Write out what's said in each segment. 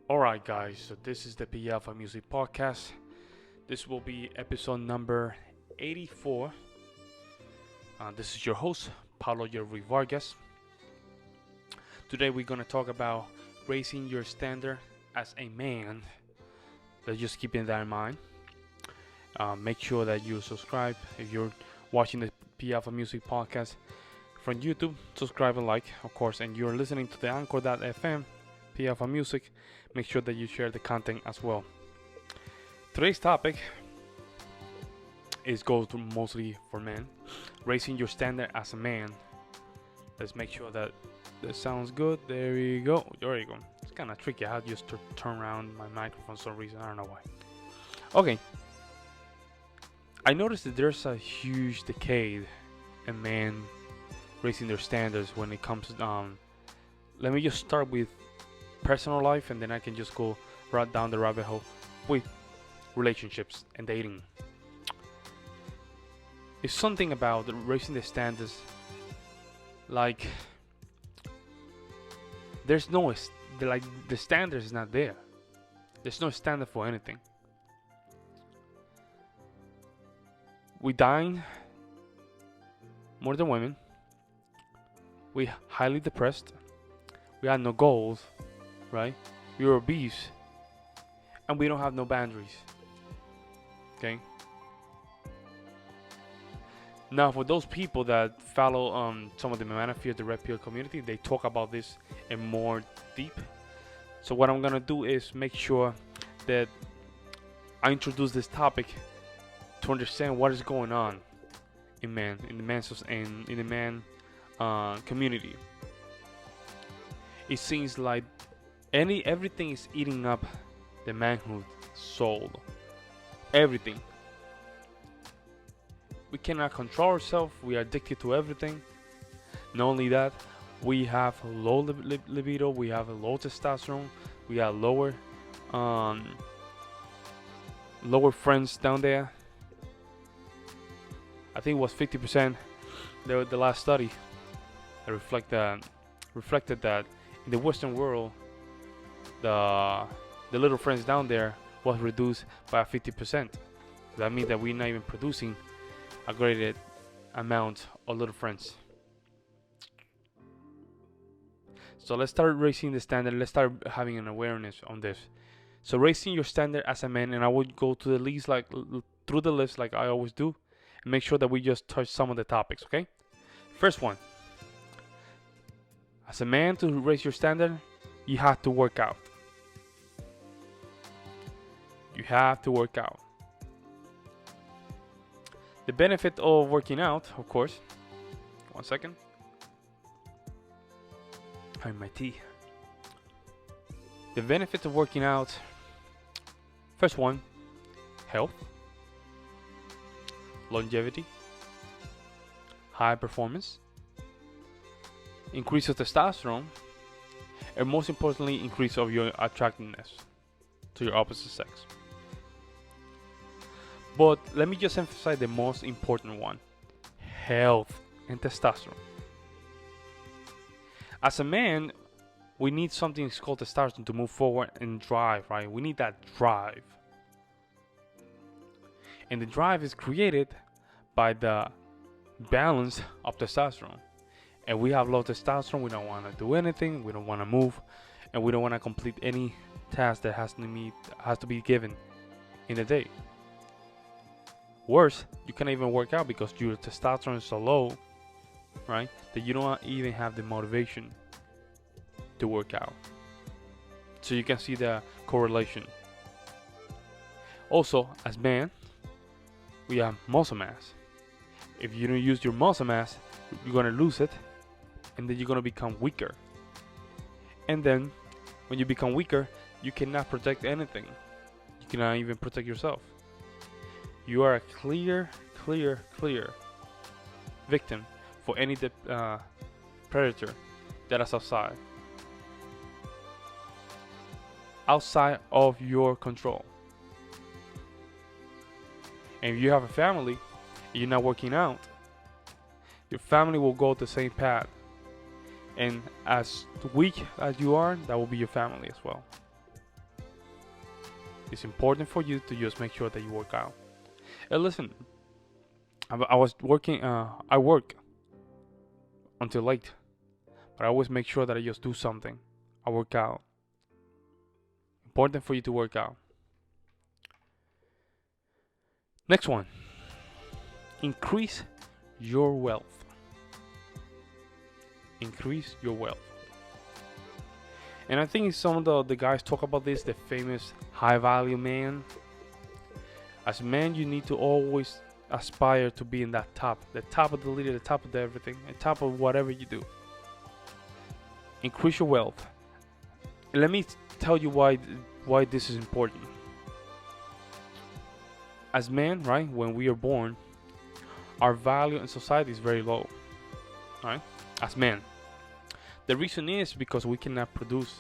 Alright, guys, so this is the P Alpha Music Podcast. This will be episode number 84. This is your host, Pablo Ruiz Vargas. Today, we're going to talk about raising your standard as a man. Let's just keep that in mind. Make sure that you subscribe if you're watching the P Alpha Music Podcast from YouTube. Subscribe and like, of course, and you're listening to the Anchor.fm P Alpha Music. Make sure that you share the content as well. Today's topic goes mostly for men. Raising your standard as a man. Let's make sure that sounds good. There you go. There you go. It's kind of tricky. I had to just turn around my microphone for some reason. I don't know why. Okay. I noticed that there's a huge decay in men raising their standards when it comes down. Let me just start with personal life, and then I can just go right down the rabbit hole with relationships and dating. It's something about raising the standards. Like, there's no the standard is not there. There's no standard for anything. We dine more than women. We highly depressed. We have no goals. Right? We're obese, and we don't have no boundaries. Okay. Now, for those people that follow some of the Manosphere, the Red Pill community, they talk about this in more deep. So what I'm gonna do is make sure that I introduce this topic to understand what is going on in the man community. It seems like everything is eating up the manhood soul. Everything. We cannot control ourselves. We are addicted to everything. Not only that, we have low libido. We have a low testosterone. We have lower friends down there. I think it was 50%. The last study that reflected that in the Western world, the little friends down there was reduced by 50%. That means that we're not even producing a greater amount of little friends. So let's start raising the standard. Let's start having an awareness on this. So raising your standard as a man, and I would go to the list through the list like I always do, and make sure that we just touch some of the topics. Okay. First one. As a man, to raise your standard, you have to work out. You have to work out. The benefit of working out, of course. One second. Having my tea. The benefit of working out. First one, health, longevity, high performance, increase of testosterone, and most importantly, increase of your attractiveness to your opposite sex. But let me just emphasize the most important one: health and testosterone. As a man, we need something called testosterone to move forward and drive, right? We need that drive. And the drive is created by the balance of testosterone. And we have low testosterone, we don't want to do anything, we don't want to move, and we don't want to complete any task that has to be given in a day. Worse, you can't even work out because your testosterone is so low, right, that you don't even have the motivation to work out. So you can see the correlation. Also, as men, we have muscle mass. If you don't use your muscle mass, you're going to lose it, and then you're going to become weaker. And then, when you become weaker, you cannot protect anything. You cannot even protect yourself. You are a clear victim for any predator that is outside of your control. And if you have a family and you're not working out, your family will go the same path. And as weak as you are, that will be your family as well. It's important for you to just make sure that you work out. And listen, I was working. I work until late, but I always make sure that I just do something. I work out. Important for you to work out. Next one. Increase your wealth. Increase your wealth. And I think some of the guys talk about this, the famous high value man. As a man, you need to always aspire to be in that top, the top of the leader, the top of everything, the top of whatever you do. Increase your wealth. And let me tell you why this is important. As men, right, when we are born, our value in society is very low, right? As men. The reason is because we cannot produce,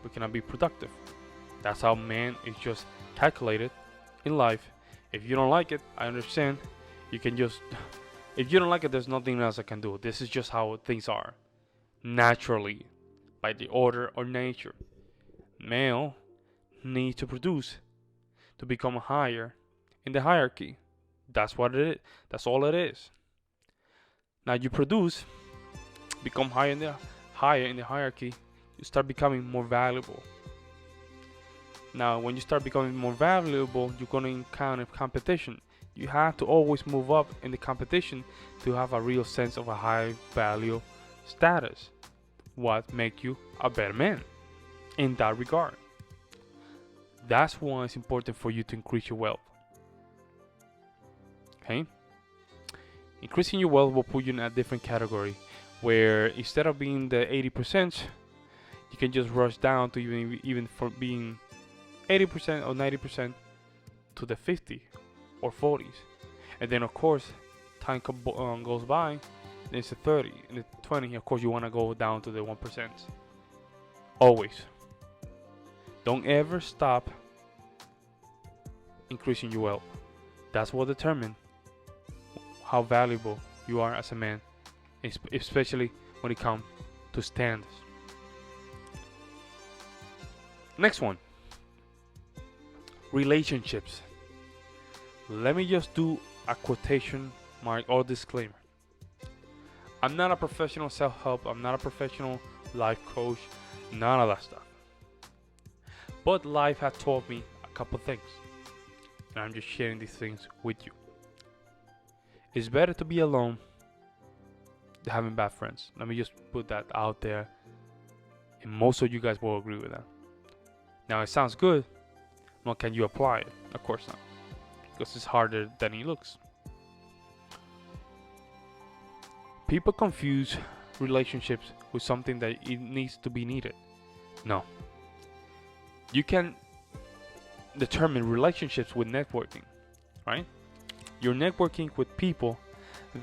we cannot be productive. That's how man is just calculated in life. If you don't like it, I understand. You can just, if you don't like it, there's nothing else I can do. This is just how things are. Naturally, by the order of nature. Male needs to produce to become higher in the hierarchy. That's what it is. That's all it is. Now you produce, become higher in the hierarchy, you start becoming more valuable. Now when you start becoming more valuable, you're going to encounter competition. You have to always move up in the competition to have a real sense of a high value status. What makes you a better man in that regard. That's why it's important for you to increase your wealth. Okay? Increasing your wealth will put you in a different category, where instead of being the 80%, you can just rush down to even for being 80% or 90% to the 50 or 40s. And then of course, time goes by, then it's the 30 and the 20. Of course, you want to go down to the 1%. Always. Don't ever stop increasing your wealth. That's what determines how valuable you are as a man, especially when it comes to standards. Next one. Relationships. Let me just do a quotation mark or disclaimer. I'm not a professional self-help. I'm not a professional life coach. None of that stuff. But life has taught me a couple things. And I'm just sharing these things with you. It's better to be alone than having bad friends. Let me just put that out there. And most of you guys will agree with that. Now it sounds good. Well, can you apply it? Of course not. Because it's harder than it looks. People confuse relationships with something that it needs to be needed. No. You can determine relationships with networking, right? You're networking with people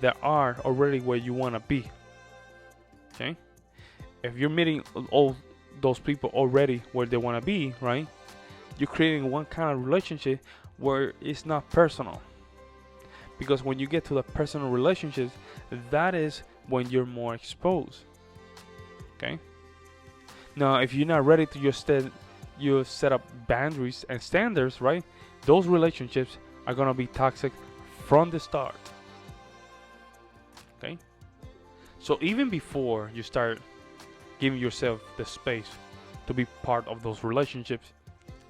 that are already where you want to be. Okay? If you're meeting all those people already where they want to be, right? You're creating one kind of relationship where it's not personal. Because when you get to the personal relationships, that is when you're more exposed. Okay? Now, if you're not ready to just set up boundaries and standards, right? Those relationships are gonna be toxic from the start. Okay? So even before you start giving yourself the space to be part of those relationships,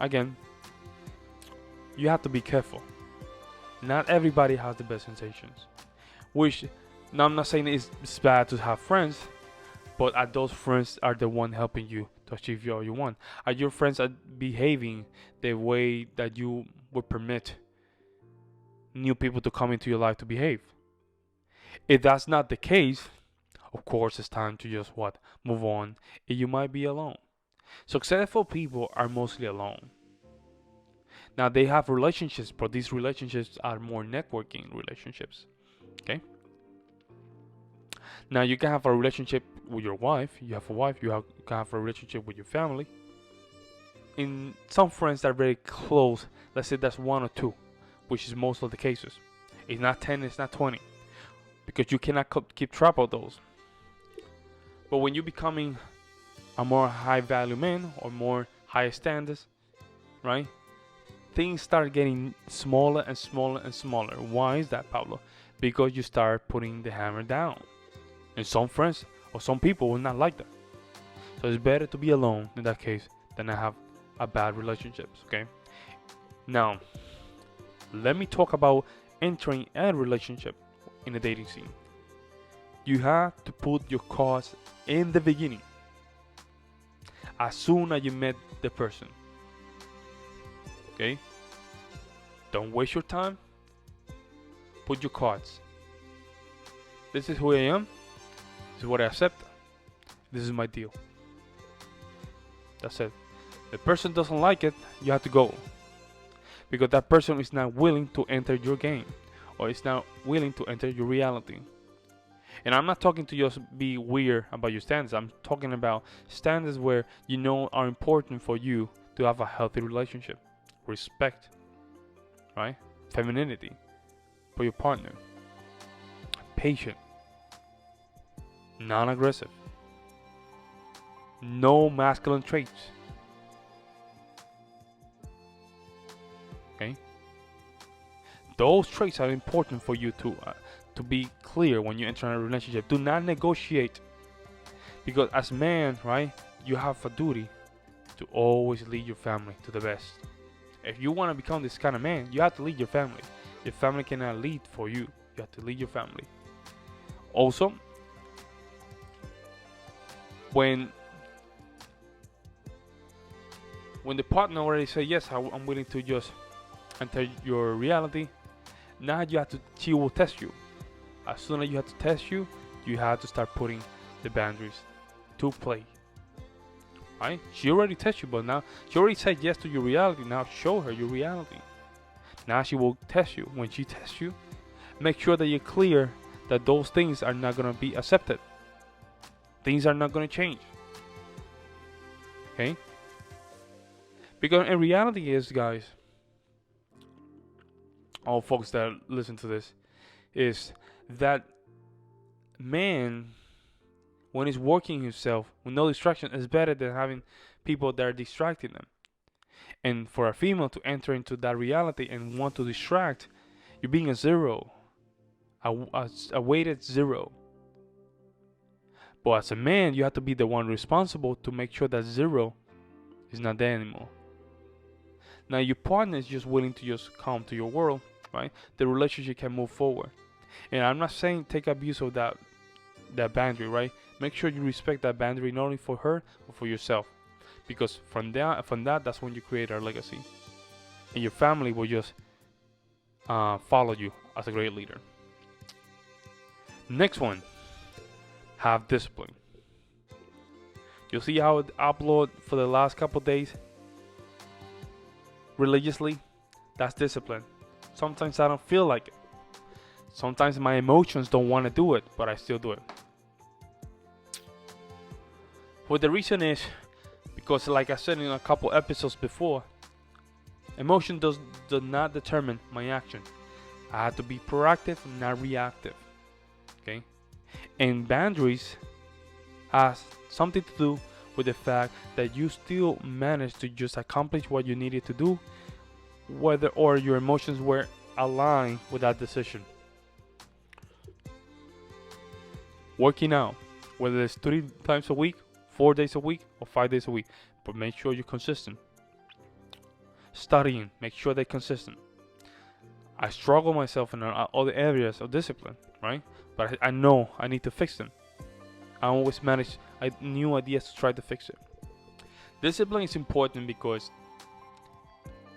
again, you have to be careful. Not everybody has the best intentions. Which, now I'm not saying it's bad to have friends, but are those friends are the one helping you to achieve all you want? Are your friends behaving the way that you would permit new people to come into your life to behave? If that's not the case, of course it's time to just move on, and you might be alone. Successful people are mostly alone. Now they have relationships, but these relationships are more networking relationships. Okay? Now you can have a relationship with your wife. You have a wife. You can have a relationship with your family. In some friends that are very close, let's say that's one or two, which is most of the cases. It's not 10, it's not 20, because you cannot keep track of those. But when you're becoming a more high value man or more high standards, right? things start getting smaller and smaller and smaller. Why is that, Pablo? Because you start putting the hammer down. And some friends or some people will not like that. So it's better to be alone in that case than to have a bad relationships, okay? Now, let me talk about entering a relationship in a dating scene. You have to put your cards in the beginning. As soon as you met the person. Okay? Don't waste your time. Put your cards. This is who I am. This is what I accept. This is my deal. That's it. If the person doesn't like it, you have to go. Because that person is not willing to enter your game. Or is not willing to enter your reality. And I'm not talking to just be weird about your standards. I'm talking about standards where you know are important for you to have a healthy relationship. Respect. Right? Femininity. For your partner. Patient. Non-aggressive. No masculine traits. Okay? Those traits are important for you to be clear when you enter a relationship. Do not negotiate. Because as man, right, you have a duty to always lead your family to the best. If you want to become this kind of man, you have to lead your family. Your family cannot lead for you. You have to lead your family. Also, when the partner already says yes, I'm willing to just enter your reality, now she will test you. As soon as you have to test you, you have to start putting the boundaries to play. Right? She already tested you, but now she already said yes to your reality. Now show her your reality. Now she will test you. When she tests you, make sure that you're clear that those things are not going to be accepted. Things are not going to change. Okay? Because in reality is, guys, all folks that listen to this, is that man, when he's working himself with no distraction, is better than having people that are distracting them. And for a female to enter into that reality and want to distract, you're being a zero, a weighted zero. But as a man, you have to be the one responsible to make sure that zero is not there anymore. Now your partner is just willing to just come to your world, right? The relationship can move forward. And I'm not saying take abuse of that boundary, right? Make sure you respect that boundary not only for her but for yourself. Because from that, that's when you create a legacy. And your family will just follow you as a great leader. Next one, have discipline. You see how I upload for the last couple days religiously? That's discipline. Sometimes I don't feel like it. Sometimes my emotions don't want to do it, but I still do it. Well, the reason is because, like I said in a couple episodes before, emotion does not determine my action. I have to be proactive, not reactive. Okay? And boundaries has something to do with the fact that you still manage to just accomplish what you needed to do, whether or your emotions were aligned with that decision. Working out, whether it's 3 times a week, 4 days a week, or 5 days a week, but make sure you're consistent. Studying, make sure they're consistent. I struggle myself in other areas of discipline, right? But I know I need to fix them. I always manage new ideas to try to fix it. Discipline is important because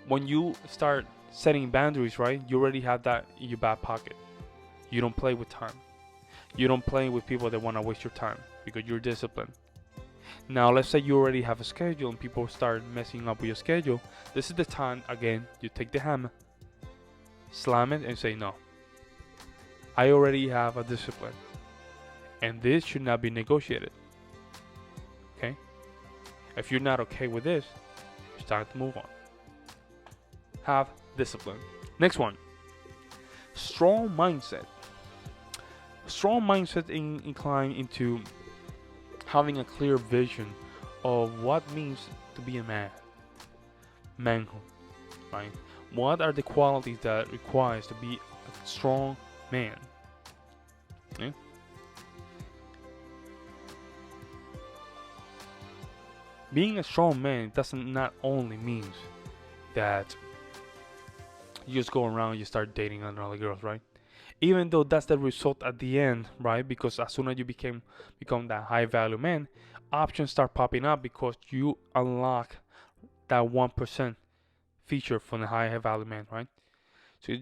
when you start setting boundaries, right, you already have that in your back pocket. You don't play with time. You don't play with people that want to waste your time because you're disciplined. Now, let's say you already have a schedule and people start messing up with your schedule. This is the time, again, you take the hammer, slam it, and say, no. I already have a discipline. And this should not be negotiated. Okay? If you're not okay with this, it's time to move on. Have discipline. Next one. Strong mindset. Strong mindset incline into having a clear vision of what it means to be a man. Manhood. right? What are the qualities that requires to be a strong man? Okay? Being a strong man doesn't not only means that you just go around, you start dating other girls, right? Even though that's the result at the end, right? Because as soon as you become that high value man, options start popping up because you unlock that 1% feature from the high value man, right? So,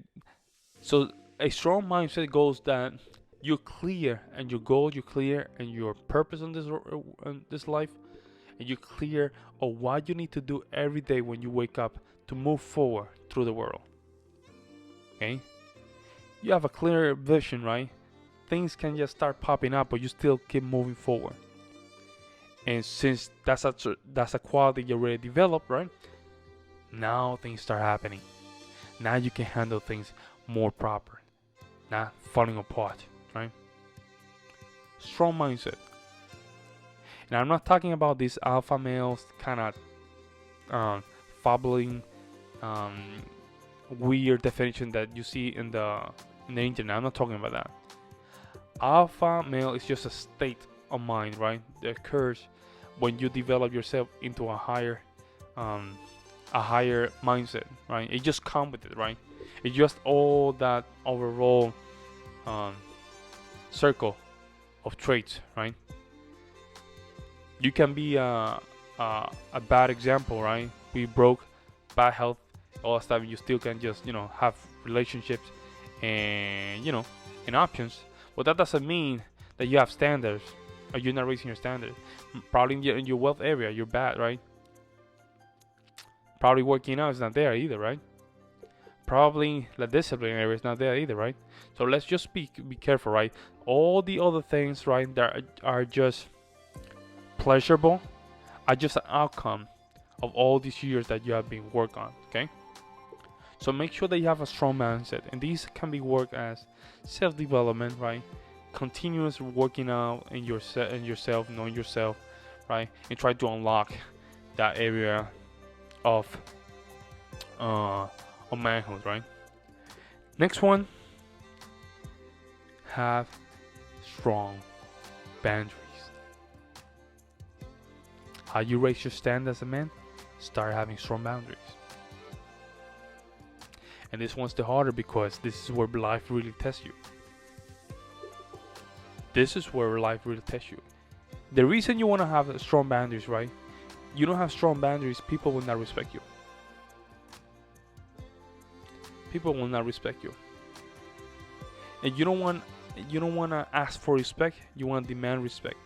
so a strong mindset goes that you're clear and your goal, you're clear and your purpose in this life, and you're clear of what you need to do every day when you wake up to move forward through the world. Okay? You have a clear vision, right? Things can just start popping up, but you still keep moving forward. And since that's a quality you already developed, right? Now things start happening. Now you can handle things more proper, not falling apart, right? Strong mindset. And I'm not talking about these alpha males kind of fabbling, weird definition that you see in the internet. I'm not talking about that. Alpha male is just a state of mind, right? That occurs when you develop yourself into a higher mindset, right? It just comes with it, right? It's just all that overall circle of traits, right? You can be a bad example, right? Be broke, bad health, all that stuff. You still can just have relationships and and options. But that doesn't mean that you have standards or you're not raising your standards. Probably in your wealth area, you're bad, right? Probably working out is not there either, right? Probably the discipline area is not there either, right? So let's just be careful, right? All the other things, right, that are just pleasurable are just an outcome of all these years that you have been working on, okay? So make sure that you have a strong mindset, and these can be worked as self-development, right? Continuous working out in yourself, knowing yourself, right? And try to unlock that area of manhood, right? Next one, have strong boundaries. How you raise your stand as a man? Start having strong boundaries. And this one's the harder because this is where life really tests you. This is where life really tests you. The reason you want to have strong boundaries, right? You don't have strong boundaries, people will not respect you. People will not respect you. And you don't want to ask for respect, you want to demand respect.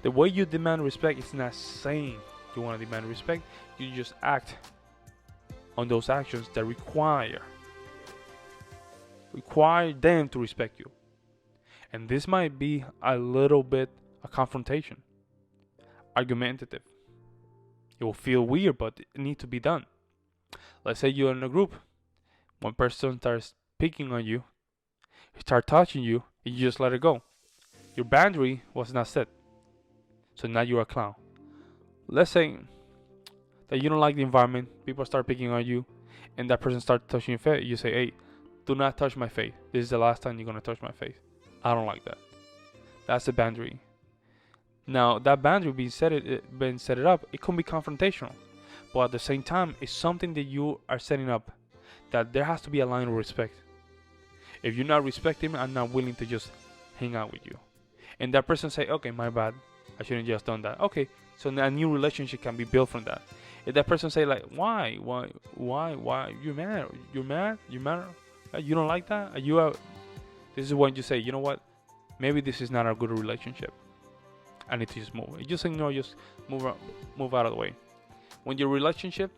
The way you demand respect is not saying you want to demand respect, you just act on those actions that require them to respect you. And this might be a little bit a confrontation, argumentative. It will feel weird, but it needs to be done. Let's say you're in a group. One person starts picking on you, start touching you, and you just let it go. Your boundary was not set. So now you're a clown. Let's say that you don't like the environment, people start picking on you, and that person starts touching your face. You say, hey, do not touch my face. This is the last time you're going to touch my face. I don't like that. That's the boundary. Now, that boundary being set up, it can be confrontational. But at the same time, it's something that you are setting up, that there has to be a line of respect. If you're not respecting me, I'm not willing to just hang out with you. And that person say, okay, my bad. I shouldn't just done that. Okay, so a new relationship can be built from that. If that person say like, why, you're mad, you don't like that? Are you out? This is when you say, you know what? Maybe this is not a good relationship. I need to just move. Just ignore, just move out of the way. When your relationship,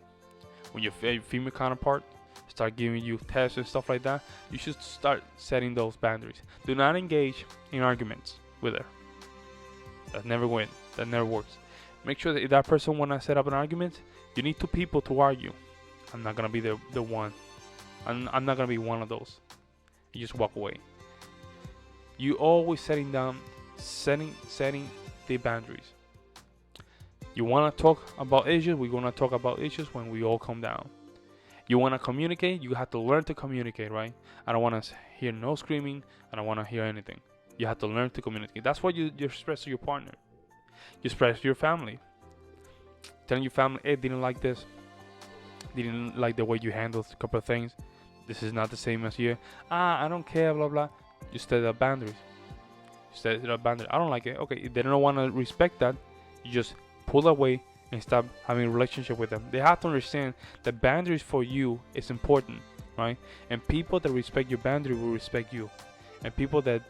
when your female counterpart start giving you tests and stuff like that, you should start setting those boundaries. Do not engage in arguments with her. That never wins. That never works. Make sure that if that person wanna set up an argument, you need two people to argue. I'm not gonna be the one. I'm not gonna be one of those. You just walk away. You always setting the boundaries. You wanna talk about issues, we're gonna talk about issues when we all come down. You want to communicate, you have to learn to communicate, right? I don't want to hear no screaming. I don't want to hear anything. You have to learn to communicate. That's what you express to your partner. You express to your family. Telling your family, hey, didn't like this. Didn't like the way you handled a couple of things. This is not the same as you. I don't care, blah, blah. You set up boundaries. I don't like it. Okay, if they don't want to respect that, you just pull away and stop having a relationship with them. They have to understand that boundaries for you is important, right? And people that respect your boundary will respect you. And people that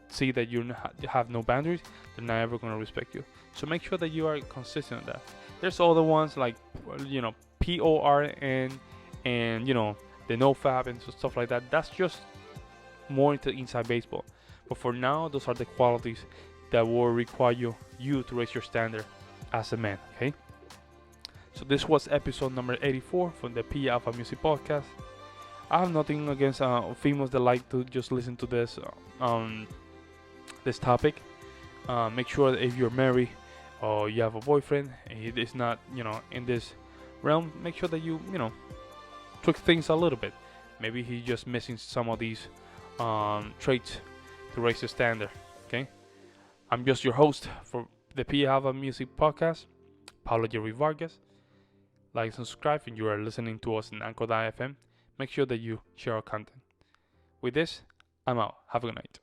see that you have no boundaries, they're not ever going to respect you. So make sure that you are consistent with that. There's other ones like, PORN and, the NoFap and stuff like that. That's just more into inside baseball. But for now, those are the qualities that will require you to raise your standard as a man, okay? So this was episode number 84 from the P Alpha Music Podcast. I have nothing against females that like to just listen to this this topic. Make sure that if you're married or you have a boyfriend and he is not, in this realm, make sure that you tweak things a little bit. Maybe he's just missing some of these traits to raise the standard. Okay, I'm just your host for the P Alpha Music Podcast, Pablo Ruiz Vargas. Like and subscribe if you are listening to us in Anchor.fm. Make sure that you share our content. With this, I'm out. Have a good night.